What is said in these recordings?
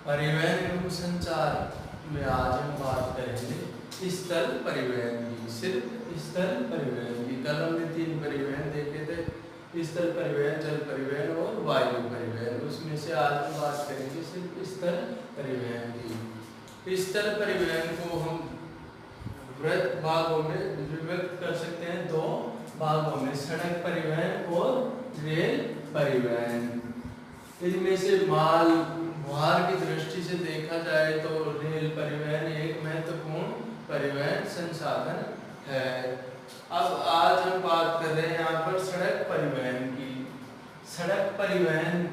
परिवहन एवं संचार में आज हम बात करेंगे स्थल परिवहन की। सिर्फ स्थल परिवहन की। कल हमने 3 परिवहन देखे थे, स्थल परिवहन, जल परिवहन और वायु परिवहन। उसमें से आज हम बात करेंगे सिर्फ स्थल परिवहन की। स्थल परिवहन को हम वृहत भागों में विभक्त कर सकते हैं, 2 भागों में, सड़क परिवहन और रेल परिवहन। इनमें से माल भार की दृष्टि से देखा जाए तो रेल परिवहन एक महत्वपूर्ण परिवहन संसाधन है। अब आज हम बात कर रहे हैं यहाँ पर सड़क परिवहन की। सड़क परिवहन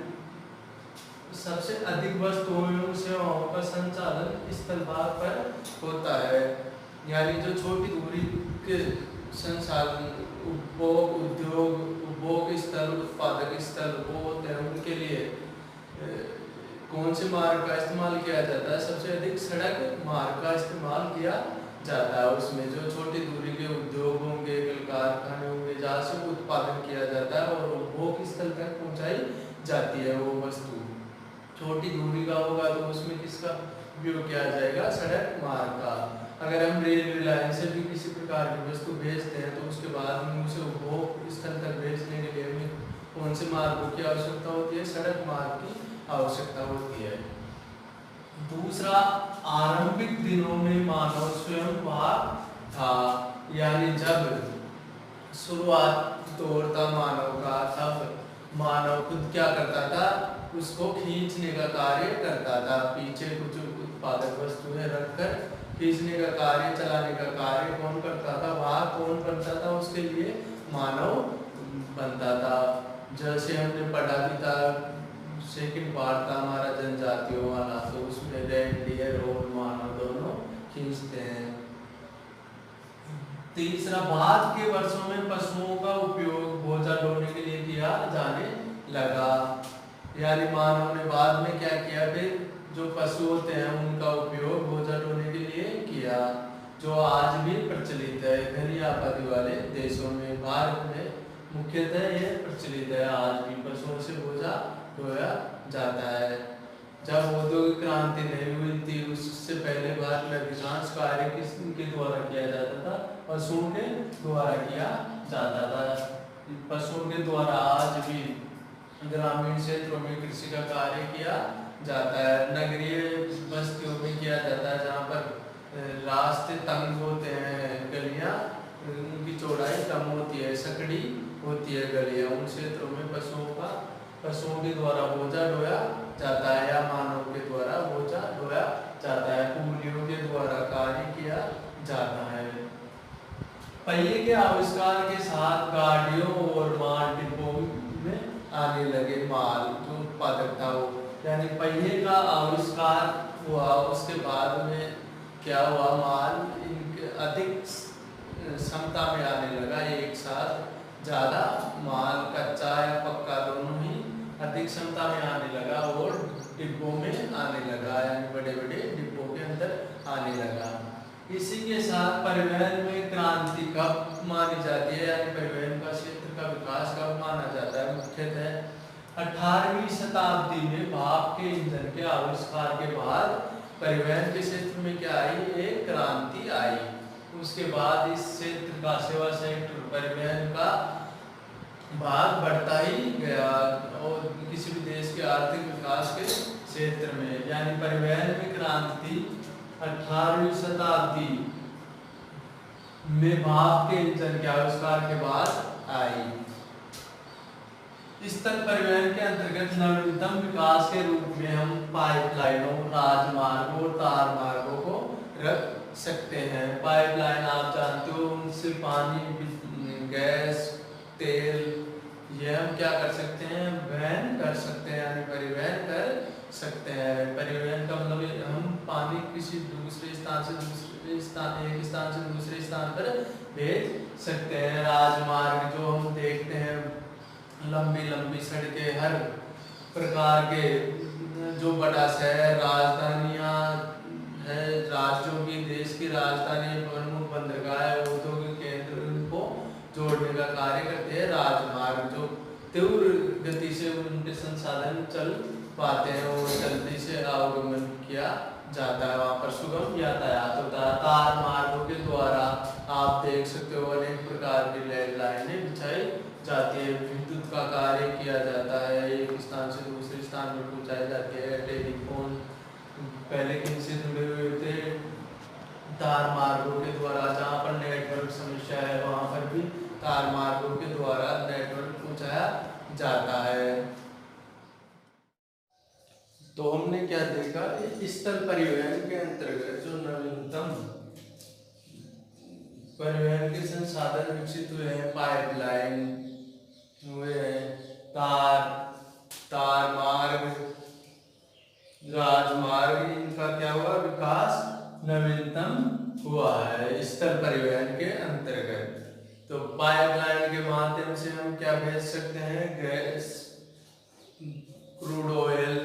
सबसे अधिक वस्तुओं एवं सेवाओं का संचालन स्थल भाग पर होता है, यानी जो छोटी दूरी के संसाधन, उपभोग, उद्योग, उपभोग स्थल, उत्पादक स्थल वो होते हैं, उनके लिए कौन से मार्ग का इस्तेमाल किया जाता है? सबसे अधिक सड़क मार्ग का इस्तेमाल किया जाता है। उसमें जो छोटी दूरी के उद्योग होंगे, कल कारखाने होंगे, जहाँ से उत्पादन किया जाता है और उपभोग स्थल तक पहुँचाई जाती है वो वस्तु। छोटी दूरी का होगा तो उसमें किसका उपयोग किया जाएगा? सड़क मार्ग का। अगर हम रेलवे लाइन से भी किसी प्रकार की वस्तु भेजते हैं तो उसके बाद हम उसे उपभोग स्थल तक भेजने के लिए हमें कौन से मार्गों की आवश्यकता होती है? सड़क मार्ग की आवश्यकता होती है। दूसरा, आरंभिक दिनों में मानव स्वयं भाग था, यानी जब शुरुआत दौर था मानव का, तब मानव खुद क्या करता था? उसको खींचने का कार्य करता था। पीछे कुछ उत्पादक वस्तुएं रखकर खींचने का कार्य, चलाने का कार्य कौन करता था? भाग कौन बनता था? उसके लिए मानव बनता था। जैसे हमने पढ़ा भी था, सेकंड पार्ट था हमारा जनजातियों वाला, तो उसमें रेंडियर और मानव दोनों खींचते हैं। तीसरा, बाद के वर्षों में पशुओं का उपयोग बोझा ढोने के लिए किया जाने लगा, यानी मानव ने बाद में क्या किया? फिर जो पशु होते हैं उनका उपयोग बोझा ढोने के लिए किया, जो आज भी प्रचलित है घनी आबादी वाले देशों में। भारत में मुख्यतः यह प्रचलित है, आज भी पशुओं से बोझा ढोया जाता है। जब औद्योगिक क्रांति नहीं हुई थी उससे पहले भारत में अधिकांश कार्य किसके द्वारा किया जाता था? पशुओं के द्वारा किया जाता था। पशुओं के द्वारा आज भी ग्रामीण क्षेत्रों में कृषि का कार्य किया जाता है। नगरीय बस्तियों में किया जाता है, जहाँ पर रास्ते तंग होते हैं, गलियाँ उनकी चौड़ाई कम होती है, सकड़ी होती है गलियाँ, उन क्षेत्रों में पशुओं के द्वारा बोझा ढोया जाता है या मानव के द्वारा बोझा ढोया जाता है। कूलियों के द्वारा कार्य किया जाता है। पहिए के आविष्कार के साथ गाड़ियों और माल डिब्बों में आने लगे। माल जो उत्पादक था वो, यानी पहिए का आविष्कार हुआ, उसके बाद में क्या हुआ? माल इनके अधिक क्षमता में आने लगा, एक साथ ज़्यादा माल, कच्चा या पक्का दोनों ही अधिक क्षमता में आने लगा और डिब्बों में आने लगा, यानी बड़े बड़े डिब्बों के अंदर आने लगा। इसी के साथ परिवहन में क्रांति कब मानी जाती है, यानी परिवहन का क्षेत्र का विकास कब माना जाता है? मुख्यतः 18वीं शताब्दी में भाप के ईंधन के आविष्कार के बाद परिवहन के क्षेत्र में क्या आई? एक क्रांति आई। उसके बाद इस क्षेत्र का, सेवा सेक्टर, परिवहन का भाग बढ़ता ही गया और किसी भी देश के आर्थिक विकास के क्षेत्र में, यानी परिवहन में क्रांति 18वीं शताब्दी में भाप के इंजन के आविष्कार के बाद आई। स्थल परिवहन के अंतर्गत नवीनतम विकास के रूप में हम पाइपलाइनों, राजमार्गों और तार मार्गों को रख सकते हैं। पाइपलाइन आप जानते हो, उनसे पानी, गैस, तेल, ये हम क्या कर सकते हैं? वहन कर सकते हैं, यानी परिवहन कर सकते हैं। परिवहन का मतलब हम पानी किसी दूसरे स्थान से दूसरे स्थान, एक स्थान से दूसरे स्थान पर भेज सकते हैं। राजमार्ग जो हम देखते हैं, लंबी लंबी सड़कें, हर प्रकार के, जो बड़ा शहर, राजधानियाँ है, राज्यों की, देश की राजधानी, प्रमुख बंदरगाह, औद्योगिक केंद्र, उनको जोड़ने का कार्य करते हैं राजमार्ग, जो तीव्र गति से उनके संसाधन चल पाते हैं और जल्दी से से आवागमन किया जाता है, वहाँ पर सुगम यातायात होता है। तार मार्गों के द्वारा आप देख सकते हो अनेक प्रकार की रेल लाइनें बिछाई जाती है, विद्युत का कार्य किया जाता है, एक स्थान से दूसरे स्थान पर पहुँचाई जाती है। टेलीफोन पहले किनसे जुड़े हुए थे? तार मार्गों के द्वारा। जहाँ पर नेटवर्क समस्या है वहाँ पर भी तार मार्गों के द्वारा नेटवर्क पहुँचाया जाता है। तो हमने क्या देखा, स्थल परिवहन के अंतर्गत जो नवीनतम परिवहन के संसाधन विकसित हुए हैं, पाइपलाइन हुए हैं, तार मार्ग, राजमार्ग, इनका क्या हुआ विकास नवीनतम हुआ है स्थल परिवहन के अंतर्गत। तो पाइपलाइन के माध्यम से हम क्या भेज सकते हैं? गैस, क्रूड ऑयल,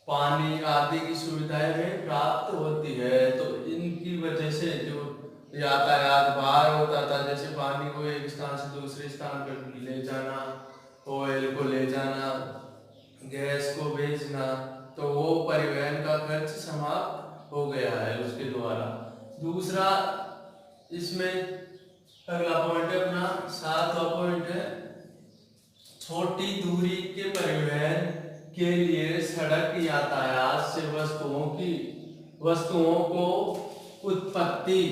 पानी आदि की सुविधाएं हमें प्राप्त होती है। तो इनकी वजह से जो यातायात भार होता था, जैसे पानी को एक स्थान से दूसरे स्थान पर ले जाना, ऑयल को ले जाना, गैस को भेजना, तो वो परिवहन का खर्च समाप्त हो गया है उसके द्वारा। दूसरा इसमें अगला पॉइंट है अपना 7वां पॉइंट है, छोटी दूरी के परिवहन के लिए सड़क यातायात से वस्तुओं को उत्पत्ति,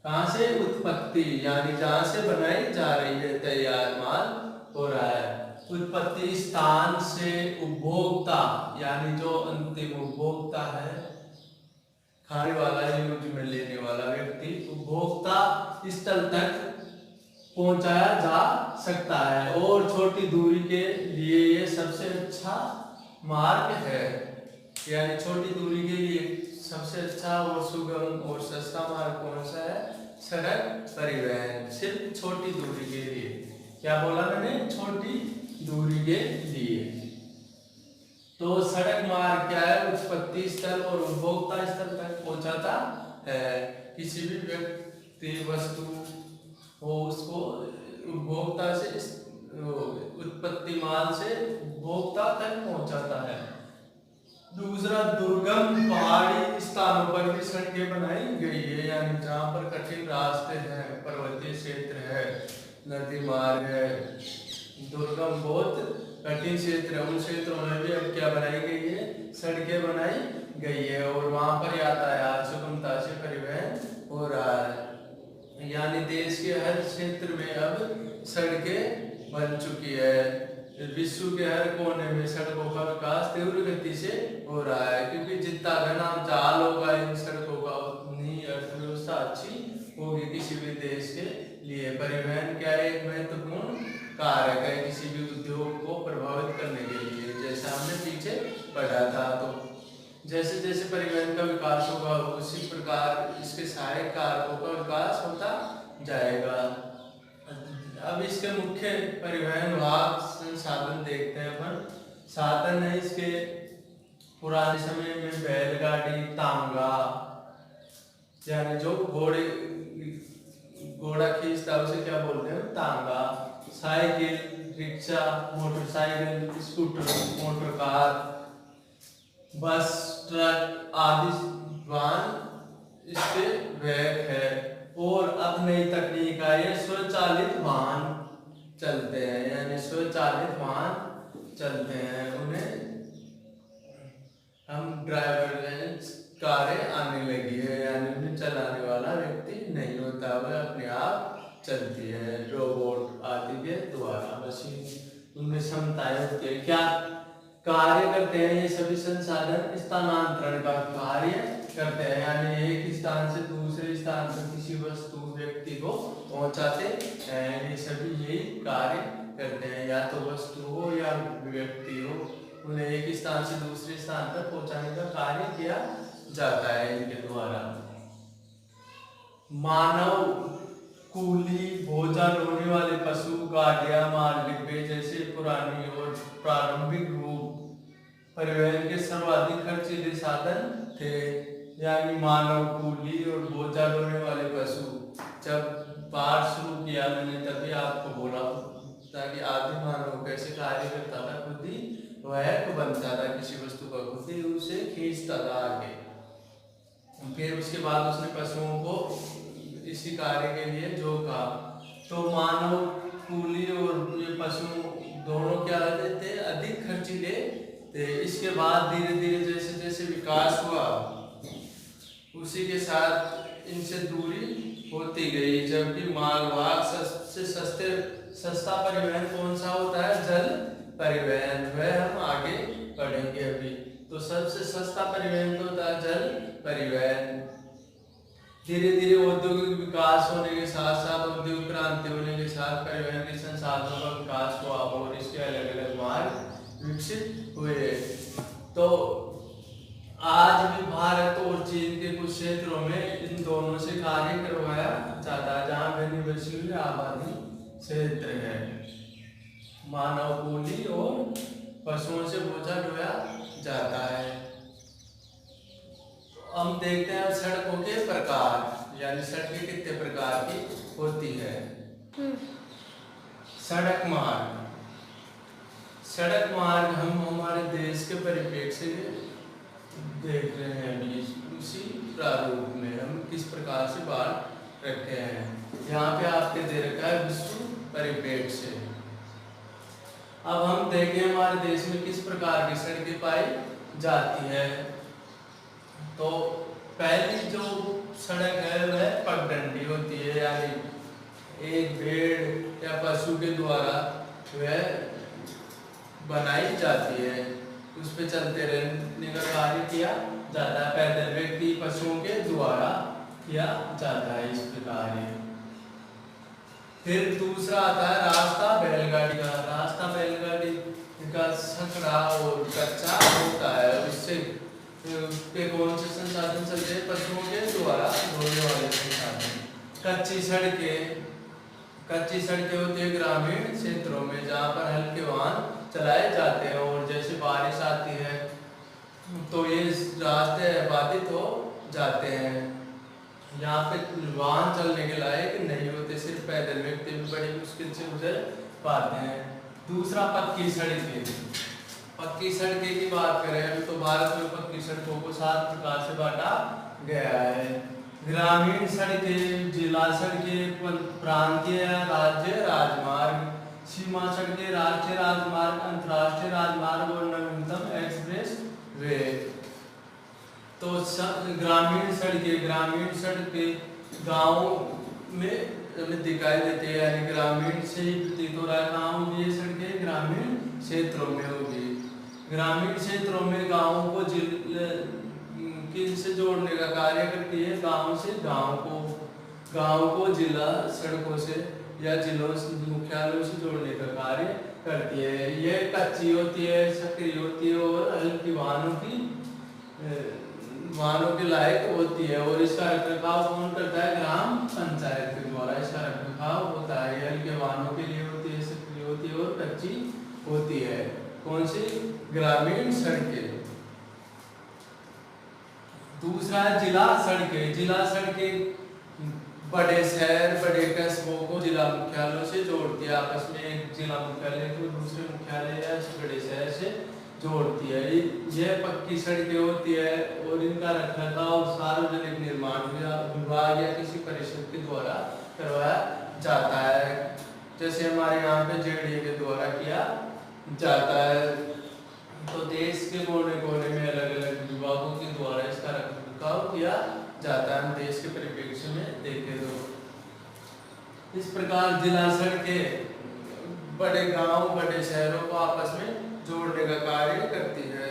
कहाँ से? उत्पत्ति यानी जहाँ से बनाई जा रही है, तैयार माल हो रहा है। उत्पत्ति स्थान से उपभोक्ता यानी जो अंतिम उपभोक्ता है, खाने वाला, यूज में लेने वाला व्यक्ति, उपभोक्ता स्थल तक पहुंचाया जा सकता है। और छोटी दूरी के लिए ये सबसे अच्छा मार्ग है, यानी छोटी दूरी के लिए सबसे अच्छा और सुगम और सस्ता मार्ग कौन सा है? सड़क परिवहन। सिर्फ छोटी दूरी के लिए, क्या बोला मैंने? छोटी दूरी के लिए। तो सड़क मार्ग क्या है? उत्पत्ति स्थल और उपभोक्ता स्थल तक पहुंचाता है। किसी भी व्यक्ति, वस्तु हो, उसको उपभोक्ता से, उत्पत्ति माल से उपभोक्ता तक पहुंचाता है। दूसरा, दुर्गम पहाड़ी स्थानों पर भी सड़कें बनाई गई है, यानी जहाँ पर कठिन रास्ते हैं, पर्वतीय क्षेत्र है, नदी मार्ग है, दुर्गम बहुत कठिन क्षेत्र है, उन क्षेत्रों में भी अब क्या बनाई गई है? सड़कें बनाई गई है, और वहाँ पर यातायात सुगमता से परिवहन हो रहा है। यानी देश के हर क्षेत्र में अब सड़कें बन चुकी है। विश्व के हर कोने में सड़कों का विकास तीव्र गति से हो रहा है, क्योंकि जितना घना जाल होगा इन सड़कों का, उतनी अर्थव्यवस्था अच्छी होगी किसी भी देश के लिए। परिवहन क्या है? एक महत्वपूर्ण कारक है किसी भी उद्योग को प्रभावित करने के लिए, जैसा हमने पीछे पढ़ा था। तो जैसे जैसे परिवहन का विकास होगा उसी प्रकार इसके सहायक कारकों का विकास होता जाएगा। अब इसके मुख्य परिवहन भाग संसाधन देखते हैं अपन। साधन है इसके, पुराने समय में बैलगाड़ी, तांगा, यानी जो घोड़ा खींचता उसे क्या बोलते हैं? तांगा। Cycle, rickshaw, motorcycle, scooter, motor car, बस, ट्रक आदि वाहन इसके वेग है। और अब नई तकनीक आई है, स्वचालित वाहन चलते हैं, यानी स्वचालित वाहन चलते हैं, उन्हें हम ड्राइवरलेस कारें आने लगी है, यानी उन्हें चलाने वाला व्यक्ति नहीं होता, वह अपने आप चलती है रोबोट आदि के द्वारा, मशीन उनमें क्षमताएं होती है। क्या कार्य करते हैं ये सभी संसाधन? स्थानांतरण का कार्य करते हैं, यानी एक स्थान से दूसरे स्थान पर किसी वस्तु, व्यक्ति को पहुंचाते हैं। ये सभी यही कार्य करते हैं, या तो वस्तु हो या व्यक्ति हो, उन्हें एक स्थान से दूसरे स्थान पर पहुंचाने का कार्य किया जाता है इनके द्वारा। मानव, कूली, भोजन होने वाले पशु, गाड़ियां, माल डिब्बे जैसे पुरानी और प्रारंभिक रूप परिवहन के सर्वाधिक खर्चीले साधन थे, यानी मानव, कूली और बोझा ढोने वाले पशु। जब पाठ शुरू किया मैंने तभी आपको बोला ताकि आदि मानव कैसे कार्य करता था, खुद ही वह बनता था, किसी वस्तु का खुद उसे खींचता था आगे। फिर उसके बाद उसने पशुओं को इसी कार्य के लिए जोका। तो मानव कूली और ये पशु दोनों क्या थे, अधिक खर्चीले थे। इसके बाद धीरे धीरे जैसे जैसे विकास हुआ उसी के साथ इनसे दूरी होती गई। जबकि मालवाहक सबसे सस्ता परिवहन कौन सा होता है, जल परिवहन, वह हम आगे पढ़ेंगे अभी। तो सबसे सस्ता परिवहन तो होता है जल परिवहन। धीरे धीरे औद्योगिक विकास होने के साथ साथ, औद्योगिक क्रांति होने के साथ परिवहन के संसाधनों का विकास हुआ और इसके अलग अलग मार्ग विकसित हुए। तो आज भी भारत और चीन के कुछ क्षेत्रों में इन दोनों से कार्य करवाया जाता है, जहाँ घनी आबादी क्षेत्र है। मानव कूली और पशुओं से बोझा ढोया जाता है। हम देखते हैं सड़कों के प्रकार, यानी सड़कें कितने प्रकार की होती है। सड़क मार्ग। सड़क मार्ग हम हमारे देश के परिप्रेक्ष्य से देख रहे हैं अभी, उसी प्रारूप में हम किस प्रकार से बात रखे हैं। यहाँ पे आपके दे रखा है विश्व परिप्रेक्ष्य। अब हम देखें हमारे देश में किस प्रकार की सड़कें पाई जाती है। तो पहली जो सड़क है वह पगडंडी होती है, यानी एक भेड़ या पशु के द्वारा वह बनाई जाती है, उस पे चलते रहने का कार्य किया जाता है। पैदल व्यक्ति पशुओं के द्वारा किया जाता है इस प्रकार। फिर दूसरा आता है रास्ता बैलगाड़ी का। रास्ता बैलगाड़ी का सकरा और कच्चा होता है, उससे पे कौन से संसाधन चलते हैं, पशुओं के द्वारा ढोने वाले संसाधन। कच्ची सड़कें होती है ग्रामीण क्षेत्रों में, जहाँ पर हल्के वाहन चलाए जाते हैं और जैसे बारिश आती है तो ये रास्ते बाधित हो जाते हैं। यहाँ पे वाहन चलने के लायक नहीं होते, सिर्फ पैदल व्यक्ति भी बड़ी मुश्किल से गुजर पाते हैं। दूसरा पक्की सड़कें। पक्की सड़कें की बात करें तो भारत में पक्की सड़कों को 7 प्रकार से बांटा गया है। ग्रामीण सड़कें, जिला सड़कें, प्रांतीय राज्य राजमार्ग, सीमा सड़कें, राष्ट्रीय राजमार्ग, अंतर्राष्ट्रीय राजमार्ग और नवीनतम एक्सप्रेस वे। तो ग्रामीण सड़कें गाँव में दिखाई देती है, यानी ग्रामीण से ही प्रतीत हो रहा है गाँव में ये सड़कें ग्रामीण क्षेत्रों में होगी। ग्रामीण क्षेत्रों में गाँवों को किन से जोड़ने का कार्य करती है, गाँव से गाँव को जिला सड़कों से या जिलों मुख्यालयों से जोड़ने का कार्य करती है। यह कच्ची होती है, सक्रिय होती है और हल्की वाहनों के लायक होती है और इसका रखरखाव कौन करता है, ग्राम पंचायत के द्वारा इसका रखरखाव होता है। हल्के वाहनों के लिए होती है, सक्रिय होती है और कच्ची होती है। कौन सी, ग्रामीण सड़कें। दूसरा है जिला सड़कें बड़े शहर बड़े कस्बों को जिला मुख्यालयों से जोड़ती है, आपस में एक जिला मुख्यालय को दूसरे मुख्यालय या बड़े शहर से जोड़ती है। यह पक्की सड़कें होती है और इनका रखरखाव सार्वजनिक निर्माण विभाग या किसी परिषद के द्वारा करवाया जाता है, जैसे हमारे यहाँ पे जेडीए के द्वारा किया जाता है। तो देश के कोने कोने में अलग अलग विभागों के द्वारा इसका रखरखाव किया जाता है। हम देश के परिप्रेक्ष्य में देखें तो इस प्रकार जिला सड़कें बड़े गांव बड़े शहरों को आपस में जोड़ने का कार्य करती है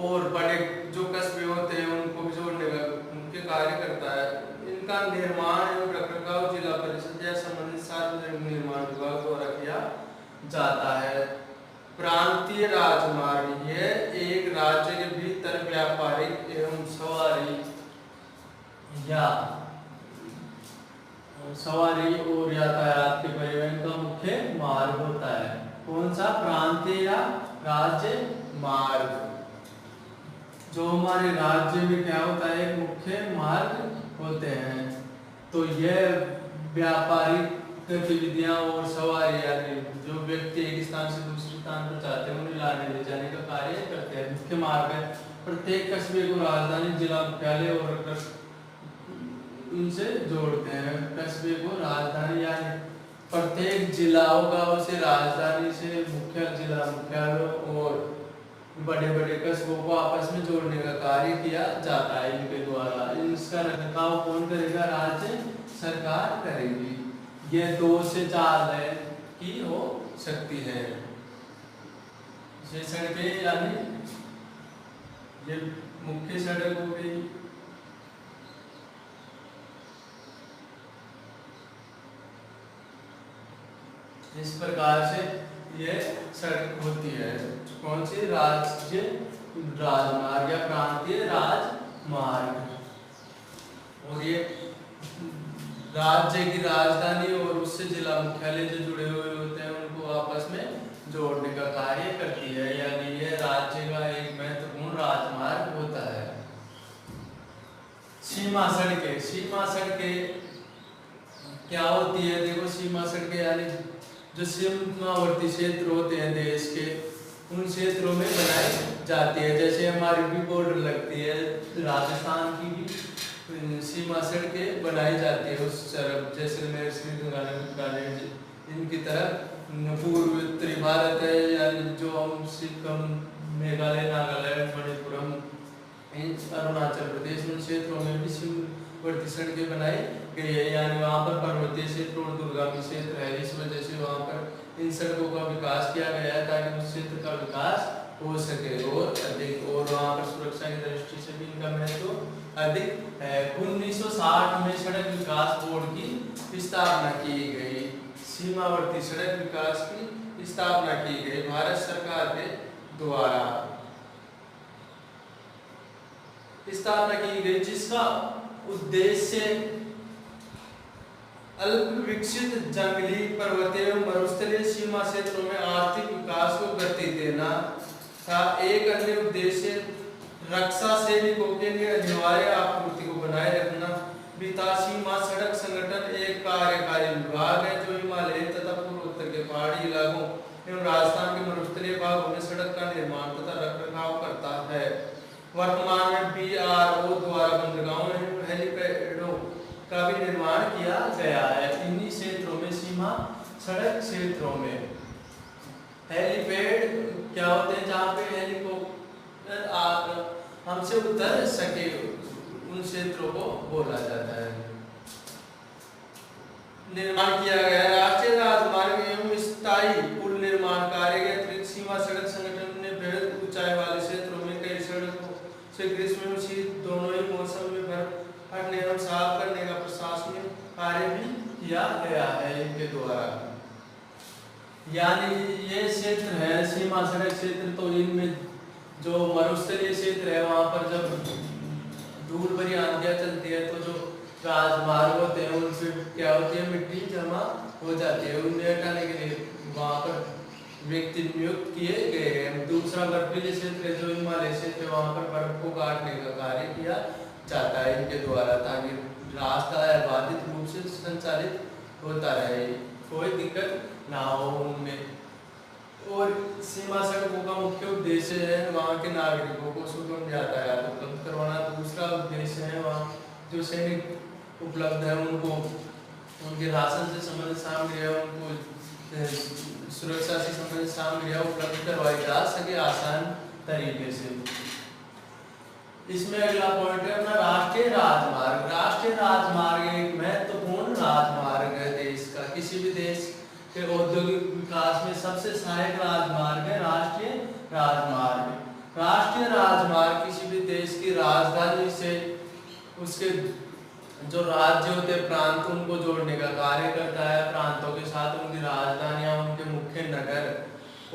और बड़े जो कस्बे होते हैं उनको भी जोड़ने का उनके कार्य करता है। इनका निर्माण एवं रखरखाव जिला परिषद या संबंधित सार्वजनिक निर्माण विभाग द्वारा किया जाता है। प्रांतीय राजमार्ग, यह एक राज्य के भीतर व्यापारिक एवं सवारी और यातायात के परिवहन का मुख्य मार्ग होता है। कौन सा, प्रांतीय या राज्य मार्ग। जो हमारे राज्य में क्या होता है, एक मुख्य मार्ग होते हैं। तो यह व्यापारिक गतिविधियां और सवारी, यानी जो व्यक्ति एक स्थान से दूसरे स्थान पर चाहते हैं उन्हें लाने ले जाने का कार्य करते हैं। मुख्य मार्ग है, प्रत्येक कस्बे को राजधानी, जिला मुख्यालय और उनसे जोड़ते हैं। कस्बे को राजधानी यानी प्रत्येक जिलाओं का उसे राजधानी से मुख्य जिला मुख्यालय और बड़े बड़े कस्बों को आपस में जोड़ने का कार्य किया जाता है इनके द्वारा। इसका रखरखाव कौन करेगा? राज्य सरकार करेगी। ये 2 से 4 लेन की हो सकती है। ये सड़कें यानी ये मुख्य सड़क हो गई, इस प्रकार से यह सड़क होती है। कौन सी? राज्य राजमार्ग या प्रांतीय राजमार्ग। और ये राज्य की राजधानी और उससे जिला मुख्यालय जो जुड़े हुए होते हैं उनको आपस में जोड़ने का कार्य करती है, यानी यह राज्य का एक महत्वपूर्ण राजमार्ग होता है। सीमा सड़कें। सीमा सड़कें क्या होती है? देखो, सीमा सड़कें यानी जो सीमावर्ती क्षेत्र होते हैं देश के, उन क्षेत्रों में बनाई जाती है। जैसे हमारी भी बॉर्डर लगती है, राजस्थान की भी सीमा सड़कें बनाई जाती है उस तरफ, जैसलमेर, श्रीगंगानगर इनकी तरफ। पूर्व उत्तरी भारत है, यानी जो हम सिक्किम, मेघालय, नागालैंड, मणिपुरम, अरुणाचल प्रदेश, उन क्षेत्रों में भी सीमावर्ती सड़कें बनाई गई है। यानी वहाँ पर पर्वतीय क्षेत्र और दुर्गम क्षेत्र है, इस वजह से वहाँ पर इन सड़कों का विकास किया गया है ताकि उस क्षेत्र का विकास हो सके और अधिक, और वहाँ पर सुरक्षा की दृष्टि से भी इनका महत्व अधिक है। 1960 में सड़क विकास बोर्ड की स्थापना की गई। सीमावर्ती सड़क विकास की स्थापना की गई भारत सरकार के द्वारा स्थापना की गई, जिसका उद्देश्य अल्प विकसित जंगली, पर्वतीय एवं मरुस्थलीय सीमा क्षेत्रों में आर्थिक विकास को गति देना था। एक अन्य उद्देश्य रक्षा सैनिकों के लिए अनिवार्य आपूर्ति को बनाए रखना भी था। सीमा सड़क संगठन एक कार्यकारी विभाग है जो हिमालय तथा पूर्वोत्तर के पहाड़ी इलाकों एवं राजस्थान के मरुस्थलीय भागों में सड़क का निर्माण तथा रखरखाव करता है। वर्तमान में BRO द्वारा बंदरगाहों एवं हेलीपैडों का भी निर्माण किया गया है। इन्हीं क्षेत्रों में, सीमा सड़क क्षेत्रों में हेलीपैड क्या होते हैं? जहाँ पे हेलीकॉप्टर हमसे उतर सके, उन क्षेत्रों को बोला जाता है। निर्माण किया गया है। राष्ट्रीय राजमार्ग एवं स्थायी पुल निर्माण कार्य के अतिरिक्त सीमा सड़क संगठन ने बेहद ऊंचाई वाले क्षेत्रों में कई सड़कों से ग्रीष्म एवं शीत दोनों ही मौसम में बर्फ हटने एवं साफ करने का प्रशासनिक कार्य भी किया गया है इनके द्वारा। यानी ये क्षेत्र है सीमा सड़क क्षेत्र, तो इनमें जो मरुस्थलीय क्षेत्र है वहाँ पर जब धूल भरी आंधियां चलती है तो जो राजमार्ग होते हैं उनसे क्या होती है? मिट्टी जमा हो जाती है। उन्हें हटाने के लिए वहाँ पर व्यक्ति नियुक्त किए गए हैं। दूसरा बर्फीले क्षेत्र है जो हिमालय क्षेत्र है, वहाँ पर बर्फ को काटने का कार्य किया जाता है इनके द्वारा, ताकि रास्ता बाधित रूप से संचालित होता रहे, कोई दिक्कत ना हो उनमें। और सीमा सड़कों का मुख्य उद्देश्य है वहाँ के नागरिकों को सुगम यातायात उपलब्ध करवाना। दूसरा उद्देश्य है वहाँ जो सैनिक उपलब्ध है उनको उनके राशन से संबंधित सामग्रियाँ, उनको सुरक्षा से संबंधित सामग्रियाँ उपलब्ध करवाई जा सके आसान तरीके से। इसमें अगला पॉइंट है अपना राष्ट्रीय राजमार्ग। राष्ट्रीय राजमार्ग एक महत्वपूर्ण राजमार्ग है देश का। किसी भी देश के औद्योगिक विकास में सबसे सहायक राजमार्ग है राष्ट्रीय राजमार्ग। राष्ट्रीय राजमार्ग किसी भी देश की राजधानी से उसके जो राज्य होते हैं, प्रांत, उनको जोड़ने का कार्य करता है। प्रांतों के साथ उनकी राजधानियां, उनके मुख्य नगर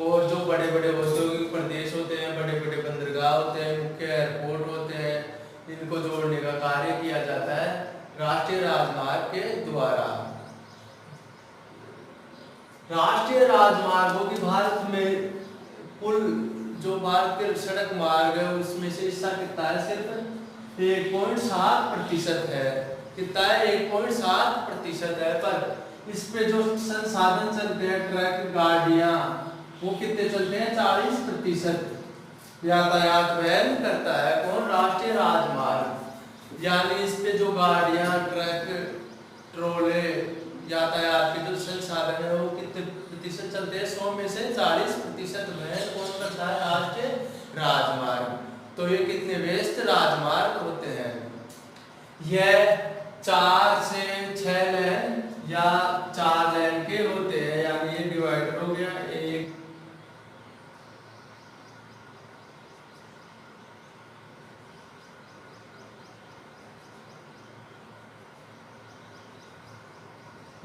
और जो बड़े बड़े औद्योगिक प्रदेश होते हैं, बड़े बड़े बंदरगाह होते हैं, मुख्य एयरपोर्ट होते हैं, इनको जोड़ने का कार्य किया जाता है राष्ट्रीय राजमार्ग के द्वारा। राष्ट्रीय राजमार्गों की भारत में कुल जो भारत के सड़क मार्ग है उसमें से हिस्सा कितना है? सिर्फ 1.7% है। कितना है? 1.7% है। पर इस पे जो संसाधन चलते हैं, ट्रक, गाड़ियां वो कितने चलते हैं? 40% यातायात वहन करता है। कौन? राष्ट्रीय राजमार्ग। यानी इस पे जो गाड़ियां, ट्रक, ट्रोले, यातायात के जो संसाधन है वो कितने प्रतिशत चलते हैं? 100 में से 40% वहन कौन करता है? राष्ट्रीय राजमार्ग। तो ये कितने व्यस्त राजमार्ग होते हैं? यह 4 से 6 लेन या 4 लेन के होते हैं, यानी ये डिवाइडर हो गया एक।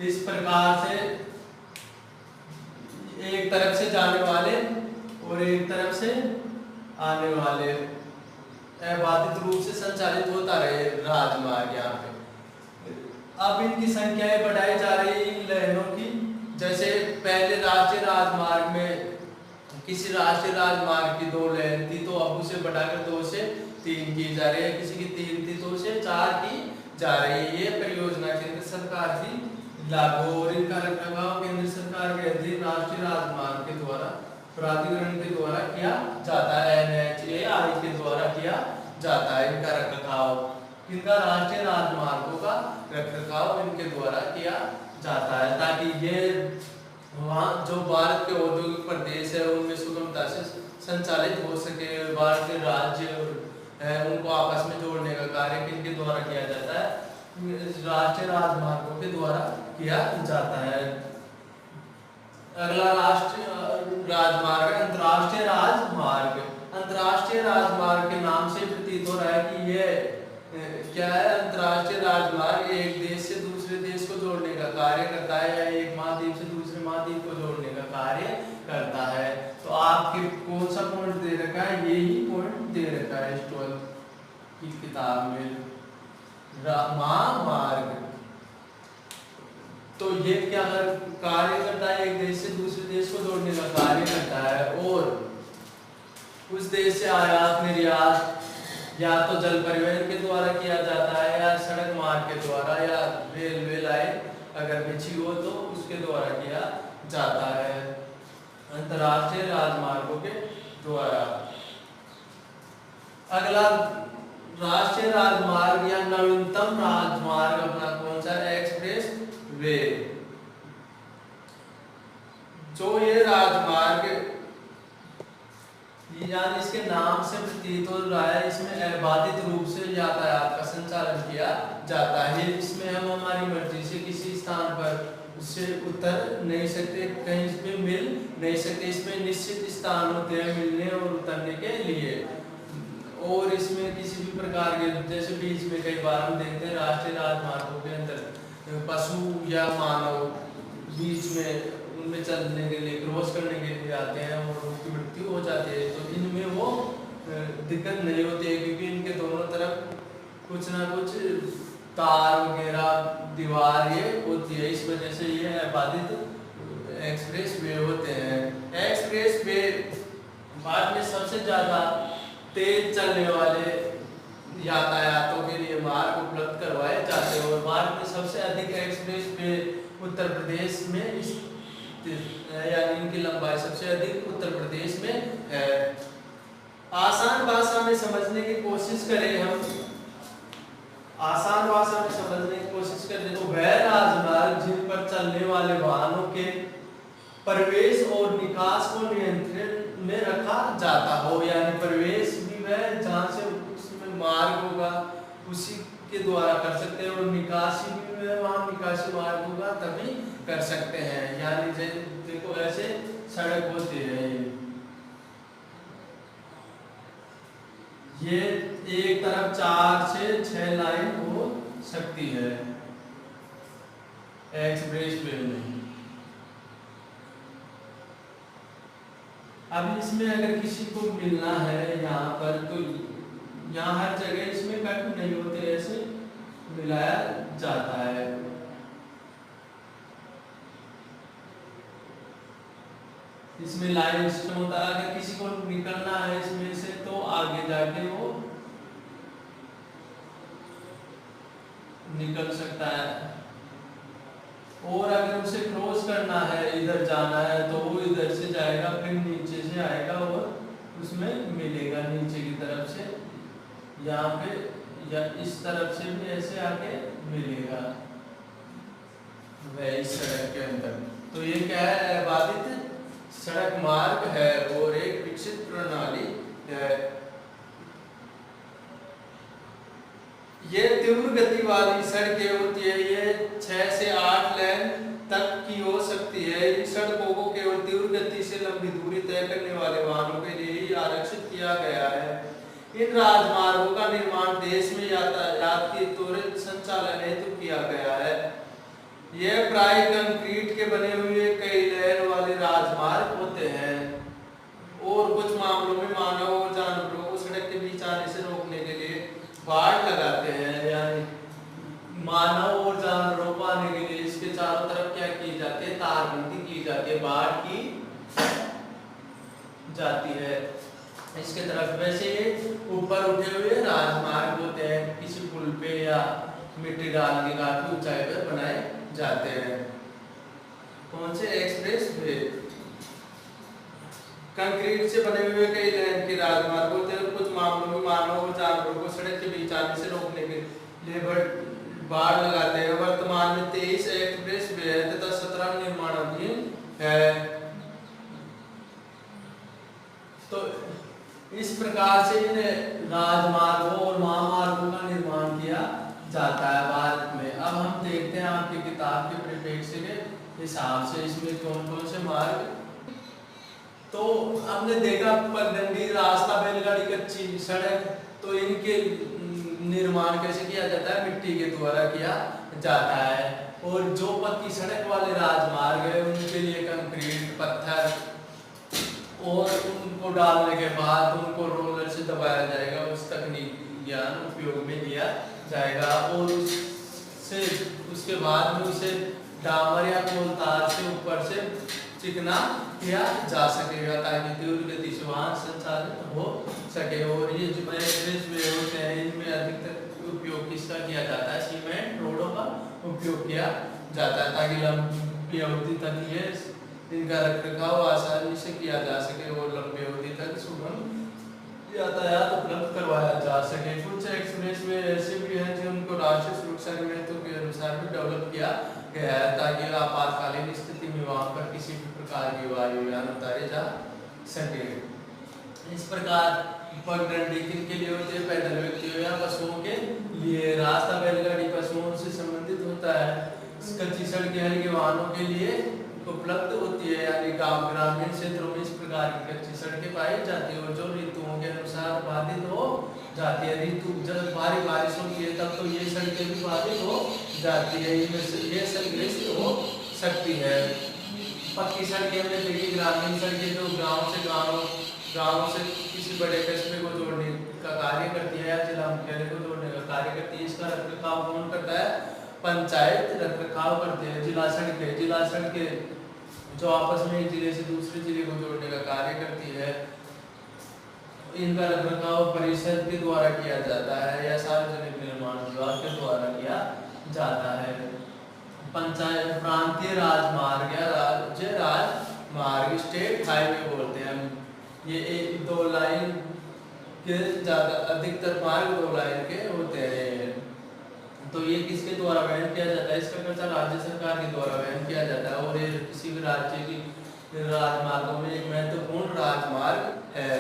इस प्रकार से एक तरफ से जाने वाले और एक तरफ से आने वाले अबाधित रूप से संचालित होता रहे राजमार्ग यहाँ पे। अब इनकी संख्याएं बढ़ाई जा रही है इन लेनों की। जैसे पहले राष्ट्रीय राजमार्ग में किसी राष्ट्रीय राजमार्ग की 2 लेन थी, तो अब उसे बढ़ाकर 2 से 3 की जा रही है। किसी की 3 थी तो उसे 4 की जा रही है। ये परियोजना केंद्र सरकार की लागू और इनका रखरखाव केंद्र सरकार के अधीन राष्ट्रीय राजमार्ग के द्वारा प्राधिकरण के द्वारा किया जाता है। NHAI के द्वारा किया जाता है इनका रखरखाव। इनका राष्ट्रीय राजमार्गों का रखरखाव इनके द्वारा किया जाता है, ताकि ये वहाँ जो भारत के औद्योगिक प्रदेश है उनमें सुगमता से संचालित हो सके। भारत के राज्य है उनको आपस में जोड़ने का कार्य किनके द्वारा किया जाता है? राष्ट्रीय राजमार्गों के द्वारा किया जाता है। अगला राष्ट्रीय राजमार्ग अंतर्राष्ट्रीय राजमार्ग। अंतर्राष्ट्रीय राजमार्ग के नाम से प्रतीत हो रहा है कि ये क्या है? अंतर्राष्ट्रीय राजमार्ग एक देश से दूसरे देश को जोड़ने का कार्य करता है, या एक महाद्वीप से दूसरे महाद्वीप को जोड़ने का कार्य करता है। तो आपके कौन सा पॉइंट दे रखा है? यही पॉइंट दे रखा है 12 की किताब में, महामार्ग। तो ये क्या कार्य करता है? एक देश से दूसरे देश को जोड़ने का कार्य करता है, और उस देश से आयात निर्यात या तो जल परिवहन के द्वारा किया जाता है, या सड़क मार्ग के द्वारा, या रेलवे लाइन अगर बिछी हो तो उसके द्वारा किया जाता है, अंतर्राष्ट्रीय राजमार्गों के द्वारा। अगला राष्ट्रीय राजमार्ग या नवीनतम राजमार्ग अपना कौन सा? Express way. जो ये राजमार्ग यानी इसके नाम से प्रतीत हो रहा है, इसमें अबाधित रूप से यातायात का संचालन किया जाता है। इसमें हम हमारी मर्जी से किसी स्थान पर उससे उतर नहीं सकते, कहीं इसमें मिल नहीं सकते। इसमें निश्चित स्थान होते हैं मिलने और उतरने के लिए, और इसमें किसी भी प्रकार के, जैसे बीच में कई बार हम देखते हैं राष्ट्रीय राजमार्गों के अंदर पशु या मानव बीच में उनमें चलने के लिए, क्रॉस करने के लिए आते हैं और उनकी मृत्यु हो जाती है। तो इनमें वो दिक्कत नहीं होती है, क्योंकि इनके दोनों तरफ कुछ ना कुछ तार वगैरह, दीवार ये होती है। इस वजह से ये अबाधित एक्सप्रेस वे होते हैं। एक्सप्रेस वे भारत में सबसे ज़्यादा तेज चलने वाले यातायातों के लिए मार्ग उपलब्ध करवाए जाते हैं, और भारत में सबसे अधिक एक्सप्रेस वे उत्तर प्रदेश में यानी इनकी लंबाई सबसे अधिक उत्तर प्रदेश में है। आसान भाषा में समझने की कोशिश करें हम, आसान भाषा में समझने की कोशिश करें तो वह राजमार्ग जिन पर चलने वाले वाहनों के प्रवेश और निकास को नियंत्रण में रखा जाता हो, यानी प्रवेश भी वह जहाँ से उसमें मार्ग होगा उसी के द्वारा कर सकते हैं, और निकासी भी वह वहाँ निकासी मार्ग होगा तभी कर सकते हैं। यानी देखो ऐसे सड़क होती है, ये एक तरफ 4 से 6 लाइन हो सकती है एक्सप्रेस वे में। अब इसमें अगर किसी को मिलना है यहाँ पर, तो यहाँ हर जगह इसमें कट नहीं होते, ऐसे मिलाया जाता है। इसमें लाइन सिस्टम होता है, अगर किसी को निकलना है इसमें से तो आगे जाके वो निकल सकता है। और अगर उसे क्रॉस करना है, इधर जाना है, तो वो इधर से जाएगा, फिर नीचे से आएगा और उसमें मिलेगा नीचे की तरफ से, यहाँ पे या इस तरफ से भी ऐसे आके मिलेगा वह इस सड़क के अंदर। तो ये क्या है, बाधित सड़क मार्ग है और एक विकसित प्रणाली है। ये तीव्र गति वाली सड़कें होती है, ये 6 से 8 लेन तक की हो सकती है। इन सड़कों को केवल तीव्र गति से लंबी दूरी तय करने वाले वाहनों के लिए ही आरक्षित किया गया है। इन राजमार्गों का निर्माण देश में यातायात के त्वरित संचालन हेतु किया गया है। यह प्राय कंक्रीट के बने हुए कई लेन वाले राजमार्ग होते हैं और कुछ मामलों में मानव और जानवरों को सड़क के बीच आने से रोकने के लिए बाड़ लगाते हैं। यानी मानव और जानवरों को आने के लिए इसके चारों तरफ क्या की जाती है, तारबंदी की जाती है, बाड़ की जाती है इसके तरफ। वैसे ये ऊपर उठे हुए राजमार्ग होते हैं, किसी पुल पे या मिट्टी डाल के काफी ऊंचाई पर बनाए जाते हैं। कौन से एक्सप्रेस वे कंक्रीट से बने हुए कई लेन के राजमार्ग होते हैं और कुछ मामलों में मानव और जानवरों को सड़क के बीच आने से रोकने के लिए बाड़ लगाते हैं। वर्तमान में 23 एक्सप्रेस वे है तथा 17 निर्माणाधीन है। तो इस प्रकार से इन राजमार्गों और महामार्गों का निर्माण किया जाता है भारत में। अब हम देखते हैं आपकी किताब के परिप्रेक्ष्य के हिसाब से इसमें कौन कौन से मार्ग। तो हमने देखा पगडंडी रास्ता, बैलगाड़ी, कच्ची सड़क, तो इनके निर्माण कैसे किया जाता है, मिट्टी के द्वारा किया जाता है। और जो पक्की सड़क वाले राजमार्ग है उनके लिए कंक्रीट, पत्थर और उनको डालने के बाद उनको रोलर से दबाया जाएगा, उस तकनीक ज्ञान उपयोग में लिया जाएगा और उसके बाद में उसे डामर या कोल तार से ऊपर से चिकना किया जा सकेगा ताकि तीव्र गति से वाहन संचालित हो सके। और ये जो एक्सप्रेस वे होते हैं इनमें अधिकतर उपयोग किसका किया जाता है, सीमेंट रोडों का उपयोग किया जाता है ताकि लंबी अवधि तक ये इनका रखरखाव आसानी से किया जा सके और लंबी अवधि तक सुगम यातायात उपलब्ध करवाया जा सके। कुछ एक्सप्रेस वे ऐसे भी हैं जिनको राष्ट्रीय सुरक्षा के महत्व के अनुसार भी डेवलप किया गया है ताकि आपातकालीन स्थिति में वहां पर किसी भी प्रकार की वायुयान उतारे जा सके। इस प्रकार पगडंडी किनके लिए होती है, पैदल व्यक्तियों या पशुओं के लिए। रास्ता बैलगाड़ी पशुओं से संबंधित होता है। कच्ची सड़कें हल्के वाहनों के लिए उपलब्ध होती है, यानी गांव ग्रामीण क्षेत्रों में इस प्रकार की कच्ची सड़कें पाई जाती है और जो ऋतुओं के अनुसार बाधित हो जाती है। ऋतु जब भारी बारिश होती है तब तो ये सड़कें भी बाधित हो जाती है, इनमें से ये सड़कें हो सकती है। पक्की सड़कें में देखिए ग्रामीण सड़कें जो गाँव से किसी बड़े कस्बे को जोड़ने का कार्य करती है या जिला मुख्यालय को जोड़ने का कार्य करती है। इसका रखरखाव कौन करता है, पंचायत रखरखाव करते हैं। जिला सड़कें जो आपस में एक जिले से दूसरे जिले को जोड़ने का कार्य करती है, इनका रखरखाव परिषद के द्वारा किया जाता है या सार्वजनिक निर्माण विभाग के द्वारा किया जाता है। पंचायत प्रांतीय राजमार्ग या राज्य राजमार्ग, स्टेट हाईवे बोलते हैं। ये एक 2 लाइन के ज्यादा अधिकतर मार्ग 2 लाइन के होते हैं। तो ये किसके द्वारा वहन किया जाता है, इसका खर्चा राज्य सरकार के द्वारा वहन किया जाता है। और ये किसी भी राज्य की राजमार्गों में एक महत्वपूर्ण राजमार्ग है।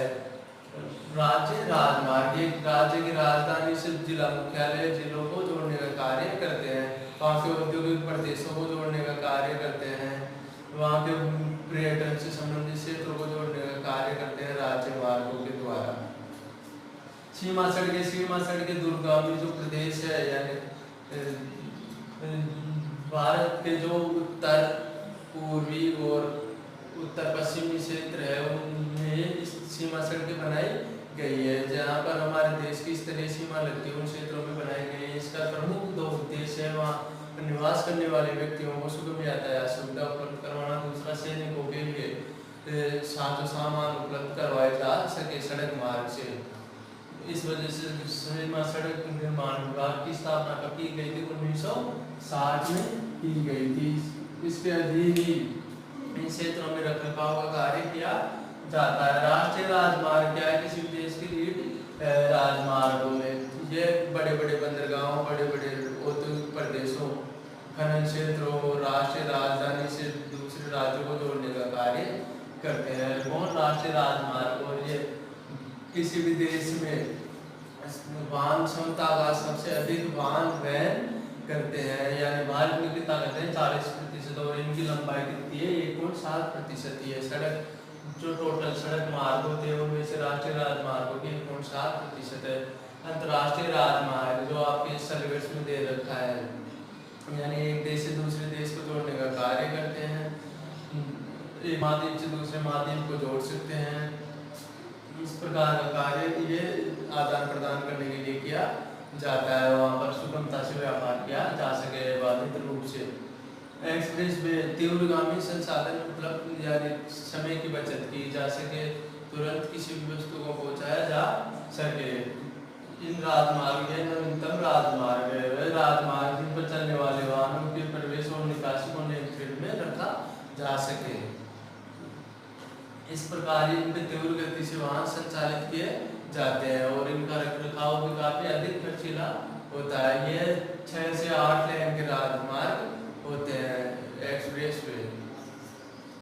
राज्य राजमार्ग एक राज्य की राजधानी से जिला मुख्यालय जिलों को जोड़ने का कार्य करते हैं, वहाँ के औद्योगिक प्रदेशों को जोड़ने का कार्य करते हैं, वहाँ के पर्यटन से संबंधित क्षेत्रों को जोड़ने का कार्य करते हैं राज्य मार्गों के द्वारा। सीमा सड़कें दूरगामी जो प्रदेश है यानी भारत के जो उत्तर पूर्वी और उत्तर पश्चिमी क्षेत्र है उनमें सीमा सड़कें बनाई गई है। जहाँ पर हमारे देश की स्तरीय सीमा लगती है उन क्षेत्रों में बनाई गई है। इसका प्रमुख 2 उद्देश्य है, वहाँ निवास करने वाले व्यक्तियों को सुगम यातायात सुविधा उपलब्ध करवाना, दूसरा सैनिकों के लिए साजो सामान उपलब्ध करवाए जा सके सड़क मार्ग से। इस वजह से सीमा सड़क निर्माण विभाग की स्थापना कब की गई थी, 1960 में की गई थी। इसके अधीन ही इन क्षेत्रों में रखरखाव का कार्य किया जाता है। राष्ट्रीय राजमार्ग क्या है? किसी भी देश के लिए राजमार्गों में ये बड़े बड़े बंदरगाहों, बड़े बड़े औद्योगिक प्रदेशों, खनन क्षेत्रों, राष्ट्रीय राजधानी से दूसरे राज्यों को जोड़ने का कार्य करते हैं। कौन? राष्ट्रीय राजमार्ग। और ये किसी भी देश में वाहन क्षमता का सबसे अधिक वाहन वहन करते हैं, यानी भार की कितना करते हैं? 40%। और इनकी लंबाई कितनी है? 1.7% ही है। सड़क जो टोटल सड़क मार्ग होते हैं उनमें से राष्ट्रीय राजमार्गों की 1.7% है। अंतर्राष्ट्रीय राजमार्ग जो आपके सिलेबस में दे रखा है, यानी एक देश से दूसरे देश को जोड़ने का कार्य करते हैं, एक महाद्वीप से दूसरे महाद्वीप को जोड़ सकते हैं। इस प्रकार का कार्य ये आदान प्रदान करने के लिए किया जाता है, वहाँ पर सुगमता से व्यापार किया जा सके बाधित रूप से। एक्सप्रेस वे तीव्रगामी संसाधन उपलब्ध, यानी समय की बचत की जा सके, तुरंत किसी भी वस्तु को पहुँचाया जा सके। इन राजमार्ग है नवीनतम राजमार्ग है वह राजमार्ग जिन पर चलने वाले वाहनों के प्रवेश और निकासी को नियंत्रित में रखा जा सके। इस प्रकार इन पे तीव्र गति से वाहन संचालित किए जाते हैं और इनका रखरखाव भी काफी अधिक खर्चीला होता है। ये 6 से 8 लेन के राजमार्ग